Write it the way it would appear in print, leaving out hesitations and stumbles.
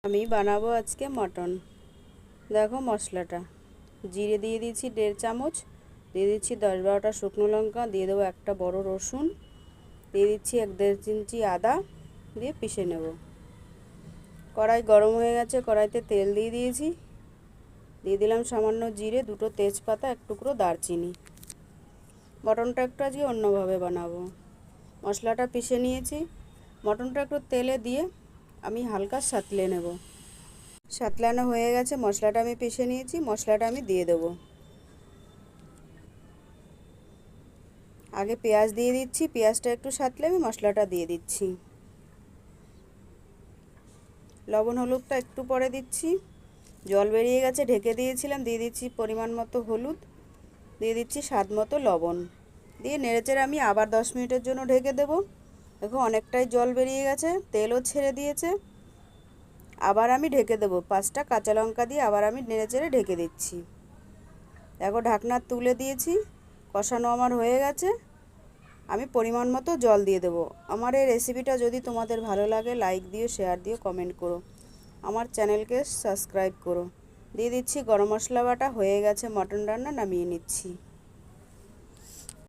আমি বানাবো আজকে মটন। দেখো মশলাটা, জিরে দিয়ে দিয়েছি 1.5 চামচ, দিয়ে দিচ্ছি 10-12টা শুকনো লঙ্কা, দিয়ে দেবো একটা বড় রসুন, দিয়ে দিচ্ছি 1-1.5 ইঞ্চি আদা, দিয়ে পিষে নেব। কড়াই গরম হয়ে গেছে, কড়াইতে তেল দিয়ে দিয়েছি, দিয়ে দিলাম সামান্য জিরে, 2টো তেজপাতা, এক টুকরো দারচিনি। মটনটা একটু আজকে অন্যভাবে বানাবো। মশলাটা পিষে নিয়েছি, মটনটা একটু তেলে দিয়ে আমি হালকা সাঁতলে নেব। সাতলানো হয়ে গেছে, মশলাটা আমি পিষে নিয়েছি, মশলাটা আমি দিয়ে দেবো। আগে পেঁয়াজ দিয়ে দিচ্ছি, পেঁয়াজটা একটু সাতলে আমি মশলাটা দিয়ে দিচ্ছি। লবণ হলুদটা একটু পরে দিচ্ছি। জল বেরিয়ে গেছে, ঢেকে দিয়েছিলাম, দিয়ে দিচ্ছি পরিমাণ মতো হলুদ, দিয়ে দিচ্ছি স্বাদ মতো লবণ, দিয়ে নেড়েচেড়ে আমি আবার 10 মিনিটের জন্য ঢেকে দেবো। দেখো অনেকটাই জল বেরিয়ে গেছে, তেলও ছেড়ে দিয়েছে। আবার আমি ঢেকে দেবো, 5টা কাঁচা লঙ্কা দিয়ে আবার আমি নেড়েচেড়ে ঢেকে দিচ্ছি। দেখো ঢাকনা তুলে দিয়েছি, কষানো আমার হয়ে গেছে। আমি পরিমাণ মতো জল দিয়ে দেবো। আমার এই রেসিপিটা যদি তোমাদের ভালো লাগে, লাইক দিও, শেয়ার দিও, কমেন্ট করো, আমার চ্যানেলকে সাবস্ক্রাইব করো। দিয়ে দিচ্ছি গরম মশলা বাটা। হয়ে গেছে মটন রান্না, নামিয়ে নিচ্ছি।